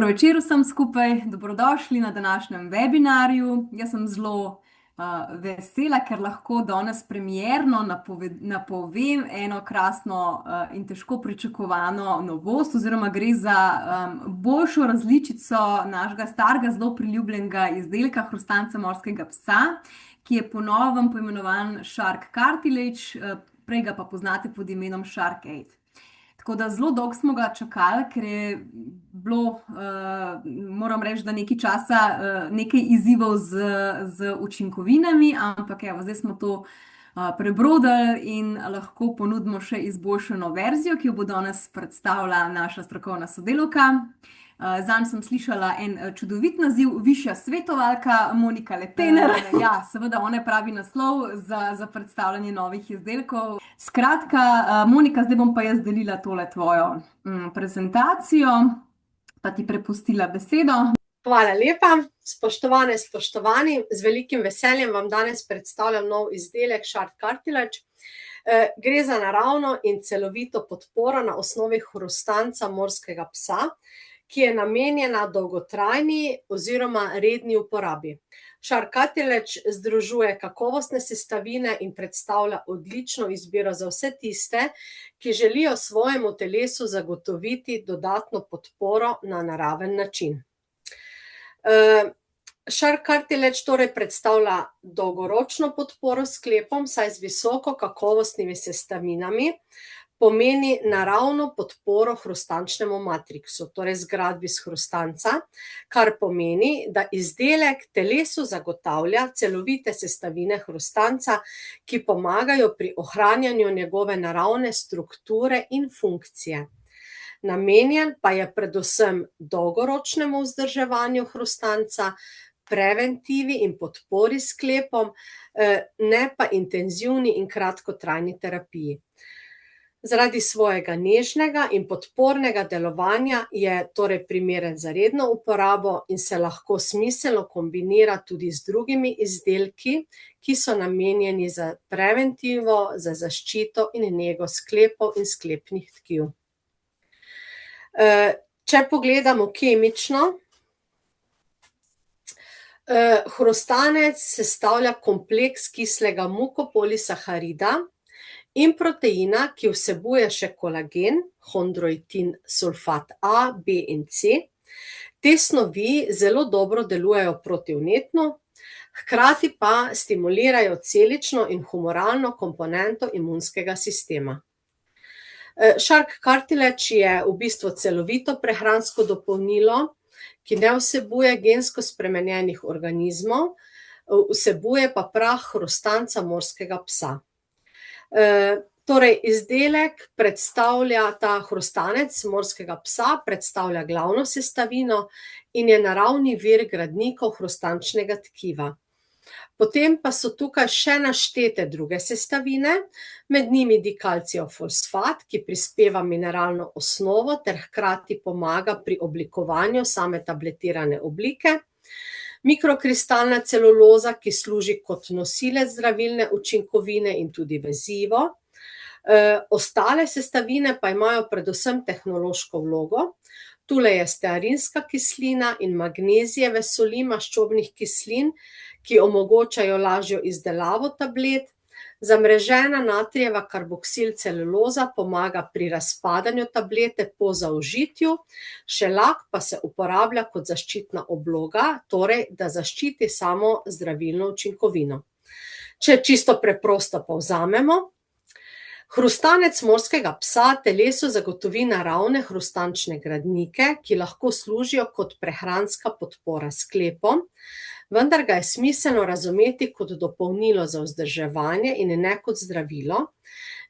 Dobro večer vsem skupaj, dobrodošli na današnjem webinarju. Jaz sem zelo vesela, ker lahko danes premierno napovem eno krasno in težko pričakovano novost, oziroma gre za boljšo različico našega starega, zelo priljubljenega izdelka hrustanca morskega psa, ki je po novem poimenovan Shark Cartilage, prej ga pa poznate pod imenom Shark 8. Tako da zelo dolgo smo ga čakali, ker je bilo, moram reči, da nekaj časa, nekaj izzivov z učinkovinami, ampak evo, zdaj smo to prebrodili in lahko ponudimo še izboljšano verzijo, ki jo bo danes predstavila naša strokovna sodelavka. Zanj sem slišala en čudovit naziv, višja svetovalka Monika Letener. Ja, seveda, ona je pravi naslov za predstavljanje novih izdelkov. Skratka, Monika, zdaj bom pa jaz delila tole tvojo prezentacijo, pa ti prepustila besedo. Hvala lepa, spoštovane, spoštovani. Z velikim veseljem vam danes predstavljam nov izdelek Shark Cartilage. Gre za naravno in celovito podporo na osnovi hrustanca morskega psa, ki je namenjena dolgotrajni oziroma redni uporabi. Shark Cartilage združuje kakovostne sestavine in predstavlja odlično izbiro za vse tiste, ki želijo svojemu telesu zagotoviti dodatno podporo na naraven način. Shark Cartilage torej predstavlja dolgoročno podporo sklepom, saj z visoko kakovostnimi sestavinami pomeni naravno podporo hrustančnemu matriksu, torej zgradbi iz hrustanca, kar pomeni, da izdelek telesu zagotavlja celovite sestavine hrustanca, ki pomagajo pri ohranjanju njegove naravne strukture in funkcije. Namenjen pa je predvsem dolgoročnemu vzdrževanju hrustanca, preventivi in podpori sklepom, ne pa intenzivni in kratkotrajni terapiji. Zaradi svojega nežnega in podpornega delovanja je torej primeren za redno uporabo in se lahko smiselno kombinira tudi z drugimi izdelki, ki so namenjeni za preventivo, za zaščito in nego sklepov in sklepnih tkiv. Če pogledamo kemično, hrustanec sestavlja kompleks kislega mukopolisaharida in proteina, ki vsebuje še kolagen, hondroitin sulfat A, B in C. Te snovi zelo dobro delujejo protivnetno, hkrati pa stimulirajo celično in humoralno komponento imunskega sistema. Shark Cartilage je v bistvu celovito prehransko dopolnilo, ki ne vsebuje gensko spremenjenih organizmov, vsebuje pa prah hrustanca morskega psa. Torej, izdelek predstavlja ta hrustanec morskega psa, predstavlja glavno sestavino in je naravni vir gradnikov hrustančnega tkiva. Potem pa so tukaj še naštete druge sestavine, med njimi dikalcijev fosfat, ki prispeva mineralno osnovo ter hkrati pomaga pri oblikovanju same tabletirane oblike, mikrokristalna celuloza, ki služi kot nosilec zdravilne učinkovine in tudi vezivo. Ostale sestavine pa imajo predvsem tehnološko vlogo. Tule je stearinska kislina in magnezijeve soli maščobnih kislin, ki omogočajo lažjo izdelavo tablet. Zamrežena natrijeva karboksilceluloza pomaga pri razpadanju tablete po zaužitju, šelak pa se uporablja kot zaščitna obloga, torej da zaščiti samo zdravilno učinkovino. Če čisto preprosto povzamemo, hrustanec morskega psa telesu zagotovi naravne hrustančne gradnike, ki lahko služijo kot prehranska podpora sklepom, vendar ga je smiselno razumeti kot dopolnilo za vzdrževanje in ne kot zdravilo.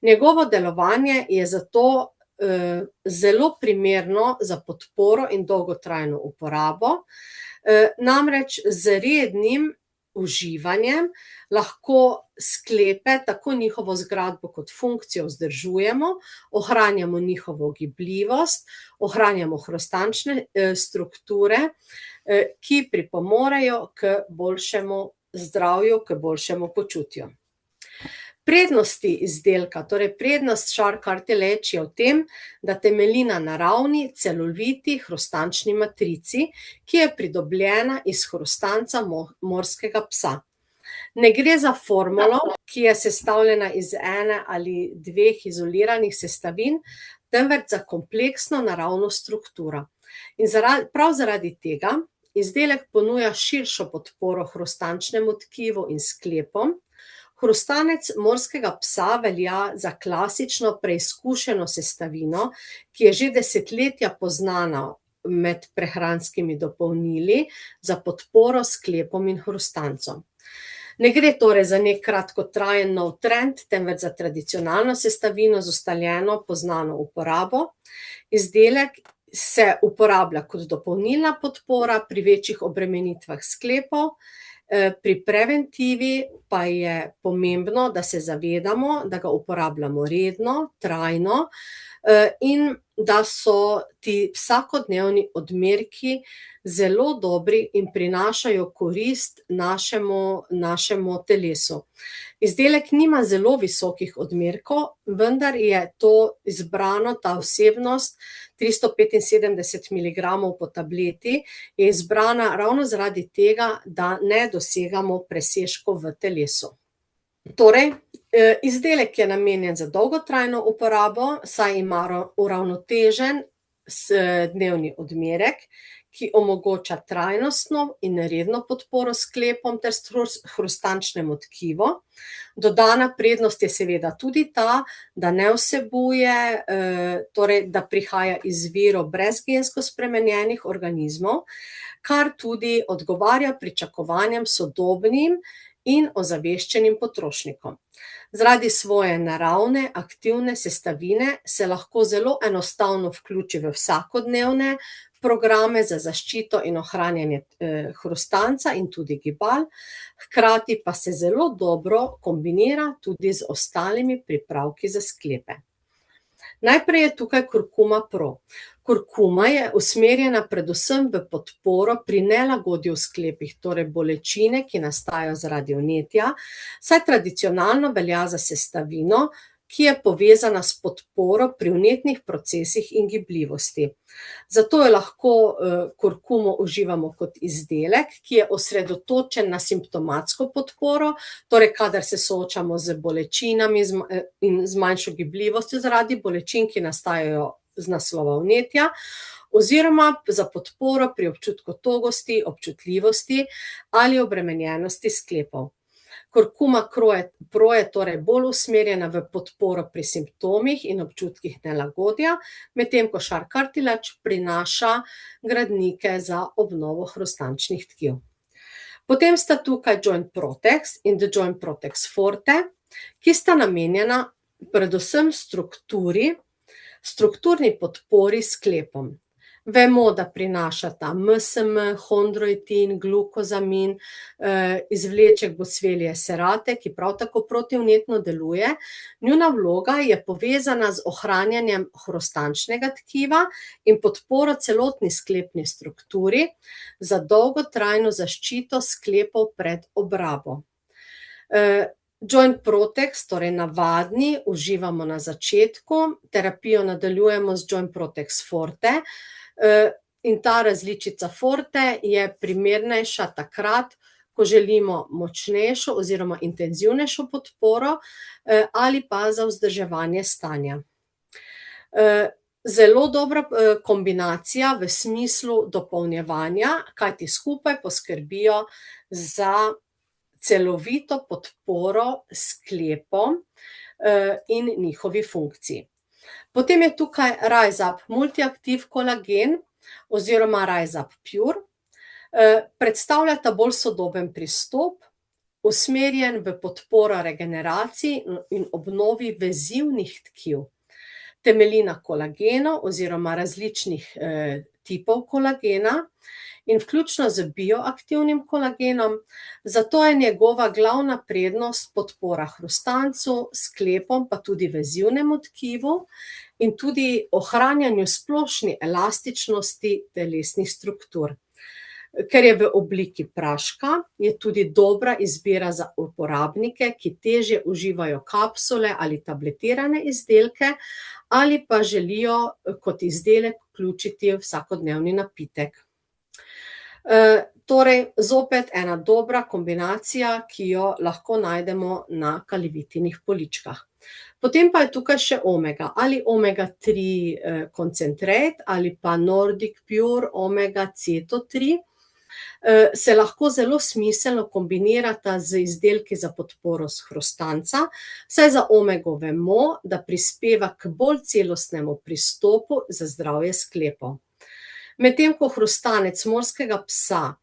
Njegovo delovanje je zato zelo primerno za podporo in dolgotrajno uporabo, namreč z rednim uživanjem lahko sklepe, tako njihovo zgradbo kot funkcijo vzdržujemo, ohranjamo njihovo gibljivost, ohranjamo hrustančne strukture, ki pripomorejo k boljšemu zdravju, k boljšemu počutju. Prednosti izdelka, torej prednost Shark Cartilage je v tem, da temelji na naravni, celoviti hrustančni matrici, ki je pridobljena iz hrustanca morskega psa. Ne gre za formulo, ki je sestavljena iz ene ali dveh izoliranih sestavin, temveč za kompleksno naravno strukturo. In prav zaradi tega izdelek ponuja širšo podporo hrustančnemu tkivu in sklepom. Hrustanec morskega psa velja za klasično preizkušeno sestavino, ki je že desetletja poznana med prehranskimi dopolnili za podporo sklepom in hrustancom. Ne gre torej za nek kratkotrajen nov trend, temveč za tradicionalno sestavino z ustaljeno poznano uporabo. Izdelek se uporablja kot dopolnilna podpora pri večjih obremenitvah sklepov. Pri preventivi pa je pomembno, da se zavedamo, da ga uporabljamo redno, trajno, in da so ti vsakodnevni odmerki zelo dobri in prinašajo korist našemu telesu. Izdelek nima zelo visokih odmerkov, vendar je to izbrano, ta vsebnost 375 miligramov po tableti, je izbrana ravno zaradi tega, da ne dosegamo presežkov v telesu. Torej, izdelek je namenjen za dolgotrajno uporabo, saj ima uravnotežen dnevni odmerek, ki omogoča trajnostno in redno podporo sklepom ter hrustančnemu tkivu. Dodana prednost je seveda tudi ta, da ne vsebuje, torej da prihaja iz virov brez gensko spremenjenih organizmov, kar tudi odgovarja pričakovanjem sodobnim in ozaveščenim potrošnikom. Zaradi svoje naravne, aktivne sestavine se lahko zelo enostavno vključi v vsakodnevne programe za zaščito in ohranjanje hrustanca in tudi gibal, hkrati pa se zelo dobro kombinira tudi z ostalimi pripravki za sklepe. Najprej je tukaj kurkuma pro. Kurkuma je usmerjena predvsem v podporo pri nelagodju v sklepih, torej bolečine, ki nastajajo zaradi vnetja, saj tradicionalno velja za sestavino, ki je povezana s podporo pri vnetnih procesih in gibljivosti. Zato jo lahko kurkumo uživamo kot izdelek, ki je osredotočen na simptomatsko podporo, torej kadar se soočamo z bolečinami in z manjšo gibljivostjo zaradi bolečin, ki nastajajo z naslova vnetja, oziroma za podporo pri občutku togosti, občutljivosti ali obremenjenosti sklepov. Kurkuma pro je torej bolj usmerjena v podporo pri simptomih in občutkih nelagodja, medtem ko Shark Cartilage prinaša gradnike za obnovo hrustančnih tkiv. Potem sta tukaj Joint Protex in The Joint Protex Forte, ki sta namenjena predvsem strukturni podpori sklepom. Vemo, da prinašata MSM, chondroitin, glukozamin, izvleček boswellia serrate, ki prav tako protivnetno deluje. Njuna vloga je povezana z ohranjanjem hrustančnega tkiva in podporo celotni sklepni strukturi za dolgotrajno zaščito sklepov pred obrabo. Joint Protex, torej navadni, uživamo na začetku, terapijo nadaljujemo z Joint Protex Forte, in ta različica Forte je primernejša takrat, ko želimo močnejšo oziroma intenzivnejšo podporo ali pa za vzdrževanje stanja. Zelo dobra kombinacija v smislu dopolnjevanja, kajti skupaj poskrbijo za celovito podporo sklepom in njihovi funkciji. Potem je tukaj Rise Up Multi-Active Kolagen oziroma Rise Up Pure. Predstavljata bolj sodoben pristop, usmerjen v podporo regeneraciji in obnovi vezivnih tkiv. Temelji na kolagenu oziroma različnih tipov kolagena in vključno z bioaktivnim kolagenom, zato je njegova glavna prednost podpora hrustancu, sklepom, pa tudi vezivnemu tkivu in tudi ohranjanju splošne elastičnosti telesnih struktur. Ker je v obliki praška, je tudi dobra izbira za uporabnike, ki težje uživajo kapsule ali tabletirane izdelke, ali pa želijo kot izdelek vključiti vsakodnevni napitek. Torej, zopet ena dobra kombinacija, ki jo lahko najdemo na Kalivitinih poličkah. Potem pa je tukaj še omega, ali omega 3 concentrate ali pa Nordic Pure omega Ceto 3. Se lahko zelo smiselno kombinirata z izdelki za podporo hrustanca, saj za omego vemo, da prispeva k bolj celostnemu pristopu za zdravje sklepov. Medtem ko hrustanec morskega psa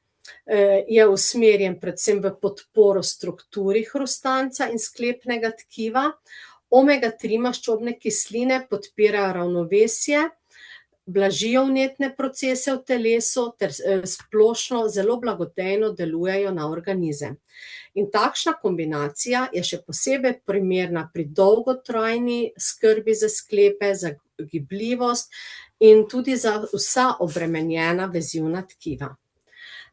je usmerjen predvsem v podporo strukturi hrustanca in sklepnega tkiva, omega 3 maščobne kisline podpirajo ravnovesje, blažijo vnetne procese v telesu ter splošno zelo blagodejno delujejo na organizem. In takšna kombinacija je še posebej primerna pri dolgotrajni skrbi za sklepe, za gibljivost in tudi za vsa obremenjena vezivna tkiva.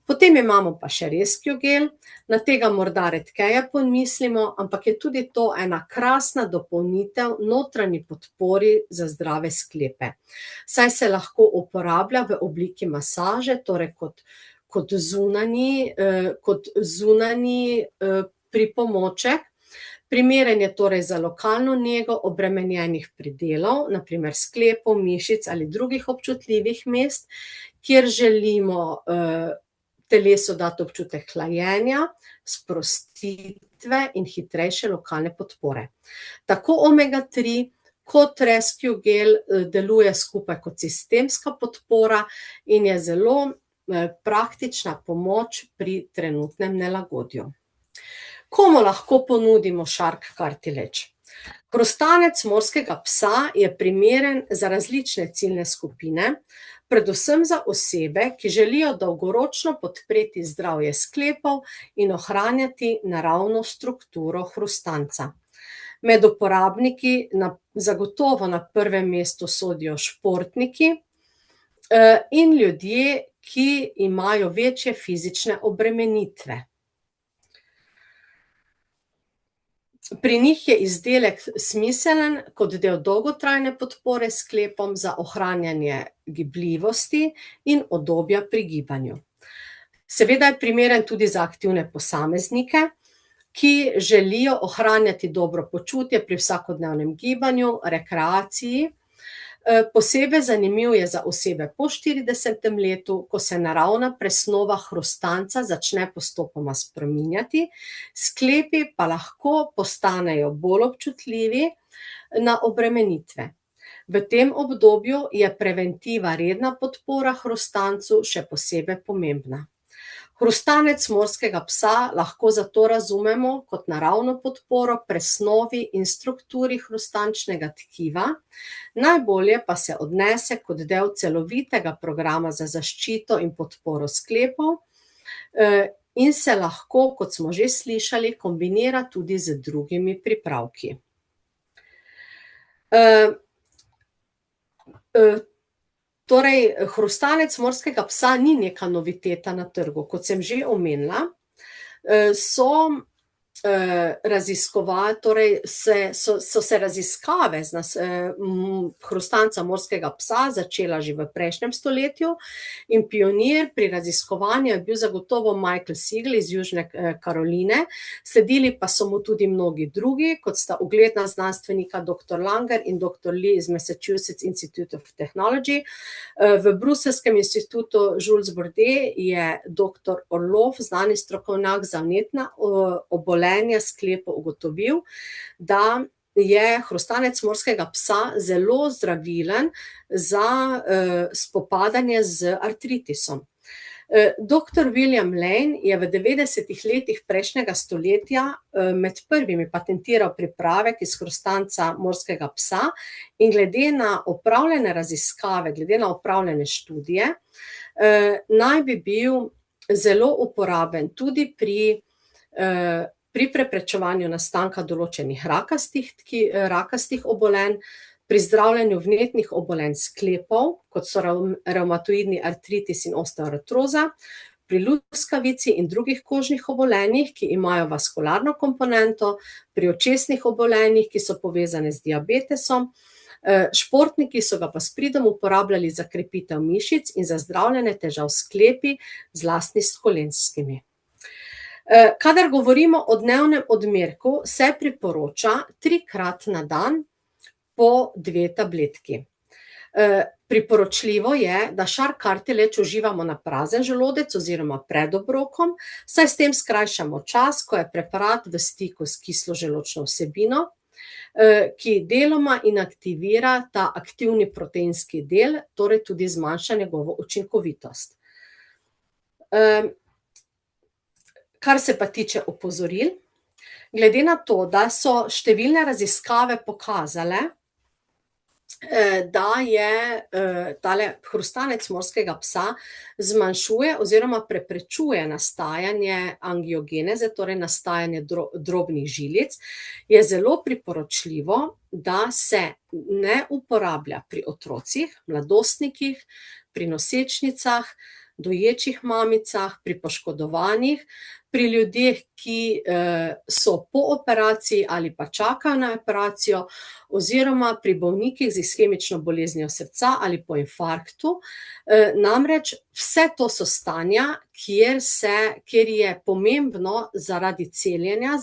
Potem imamo pa še Rescue Gel, na tega morda redkeje pomislimo, ampak je tudi to ena krasna dopolnitev notranji podpori za zdrave sklepe. Saj se lahko uporablja v obliki masaže, torej kot zunanji pripomoček. Primeren je torej za lokalno nego obremenjenih predelov, na primer sklepov, mišic ali drugih občutljivih mest, kjer želimo telesu dati občutek hlajenja, sprostitve in hitrejše lokalne podpore. Tako omega 3 kot Rescue Gel deluje skupaj kot sistemska podpora in je zelo praktična pomoč pri trenutnem nelagodju. Komu lahko ponudimo Shark Cartilage? Hrustanec morskega psa je primeren za različne ciljne skupine, predvsem za osebe, ki želijo dolgoročno podpreti zdravje sklepov in ohranjati naravno strukturo hrustanca. Med uporabniki zagotovo na prvem mestu sodijo športniki in ljudje, ki imajo večje fizične obremenitve. Pri njih je izdelek smiseln kot del dolgotrajne podpore sklepom za ohranjanje gibljivosti in udobja pri gibanju. Seveda je primeren tudi za aktivne posameznike, ki želijo ohranjati dobro počutje pri vsakodnevnem gibanju, rekreaciji. Posebej zanimiv je za osebe po 40. letu, ko se naravna presnova hrustanca začne postopoma spreminjati, sklepi pa lahko postanejo bolj občutljivi na obremenitve. V tem obdobju je preventiva redna podpora hrustancu še posebej pomembna. Hrustanec morskega psa lahko zato razumemo kot naravno podporo presnovi in strukturi hrustančnega tkiva, najbolje pa se odnese kot del celovitega programa za zaščito in podporo sklepov in se lahko, kot smo že slišali, kombinira tudi z drugimi pripravki. Torej, hrustanec morskega psa ni neka noviteta na trgu, kot sem že omenila, so se raziskave hrustanca morskega psa začela že v prejšnjem stoletju in pionir pri raziskovanju je bil zagotovo Michael Siegel iz Južne Karoline, sledili pa so mu tudi mnogi drugi, kot sta ugledna znanstvenika dr. Langer in dr. Lee iz Massachusetts Institute of Technology. V bruseljskem institutu Jules Bordet je dr. Orlov, znani strokovnjak za vnetna obolenja sklepov, ugotovil, da je hrustanec morskega psa zelo zdravilen za spopadanje z artritisom. Dr. William Lane je v 90. letih prejšnjega stoletja med prvimi patentiral pripravek iz hrustanca morskega psa in glede na opravljene raziskave, glede na opravljene študije, naj bi bil zelo uporaben tudi pri preprečevanju nastanka določenih rakastih obolenj, pri zdravljenju vnetnih obolenj sklepov, kot so revmatoidni artritis in osteoartroza, pri luskavici in drugih kožnih obolenjih, ki imajo vaskularno komponento, pri očesnih obolenjih, ki so povezane z diabetesom. Športniki so ga pa s pridom uporabljali za krepitev mišic in za zdravljenje težav s sklepi, zlasti s kolenskimi. Kadar govorimo o dnevnem odmerku, se priporoča 3-krat na dan po 2 tabletki. Priporočljivo je, da Šar-Kartelec uživamo na prazen želodec oziroma pred obrokom, saj s tem skrajšamo čas, ko je preparat v stiku s kislo želodčno vsebino, ki deloma inaktivira ta aktivni proteinski del, torej tudi zmanjša njegovo učinkovitost. Kar se pa tiče opozoril, glede na to, da so številne raziskave pokazale, da je tale hrustanec morskega psa zmanjšuje oziroma preprečuje nastajanje angiogeneze, torej nastajanje drobnih žilic, je zelo priporočljivo, da se ne uporablja pri otrocih, mladostnikih, pri nosečnicah, doječih mamicah, pri poškodovanih, pri ljudeh, ki so po operaciji ali pa čakajo na operacijo, oziroma pri bolnikih z ishemično boleznijo srca ali po infarktu. Namreč vse to so stanja, kjer je pomembno zaradi celjenja,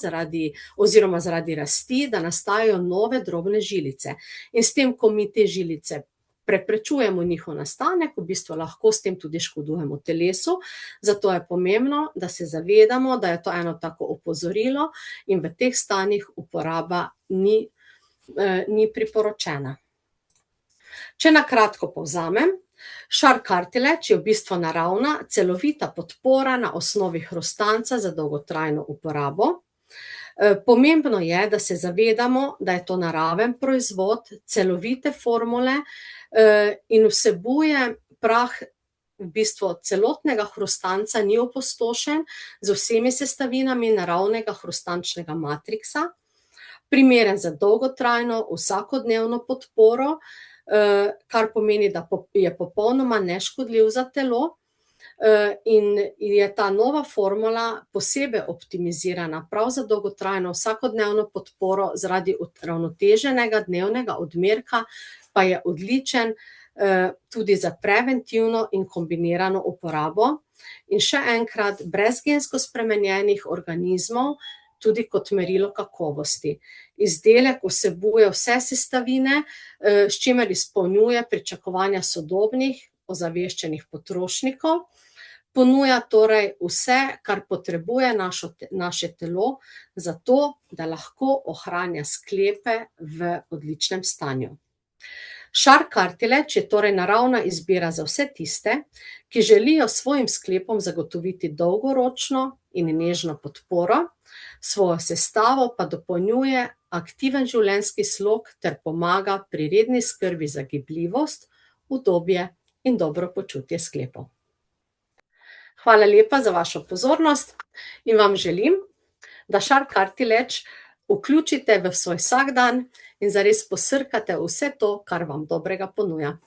oziroma zaradi rasti, da nastajajo nove drobne žilice. In s tem, ko mi te žilice preprečujemo njihov nastanek, v bistvu lahko s tem tudi škodujemo telesu, zato je pomembno, da se zavedamo, da je to eno tako opozorilo in v teh stanjih uporaba ni priporočena. Če na kratko povzamem, Šar-Kartelec je v bistvu naravna, celovita podpora na osnovi hrustanca za dolgotrajno uporabo. Pomembno je, da se zavedamo, da je to naraven proizvod, celovite formule in vsebuje prah v bistvu celotnega hrustanca, ni opustošen, z vsemi sestavinami naravnega hrustančnega matriksa, primeren za dolgotrajno, vsakodnevno podporo, kar pomeni, da je popolnoma neškodljiv za telo. In je ta nova formula posebej optimizirana prav za dolgotrajno vsakodnevno podporo, zaradi uravnoteženega dnevnega odmerka pa je odličen tudi za preventivno in kombinirano uporabo. In še enkrat, brez gensko spremenjenih organizmov, tudi kot merilo kakovosti. Izdelek vsebuje vse sestavine, s čimer izpolnjuje pričakovanja sodobnih, ozaveščenih potrošnikov. Ponuja torej vse, kar potrebuje naše telo, zato da lahko ohranja sklepe v odličnem stanju. Šar-Kartelec je torej naravna izbira za vse tiste, ki želijo svojim sklepom zagotoviti dolgoročno in nežno podporo, svojo sestavo pa dopolnjuje aktiven življenjski slog ter pomaga pri redni skrbi za gibljivost, udobje in dobro počutje sklepov. Hvala lepa za vašo pozornost in vam želim, da Šar-Kartelec vključite v svoj vsakdan in zares posrkate vse to, kar vam dobrega ponuja.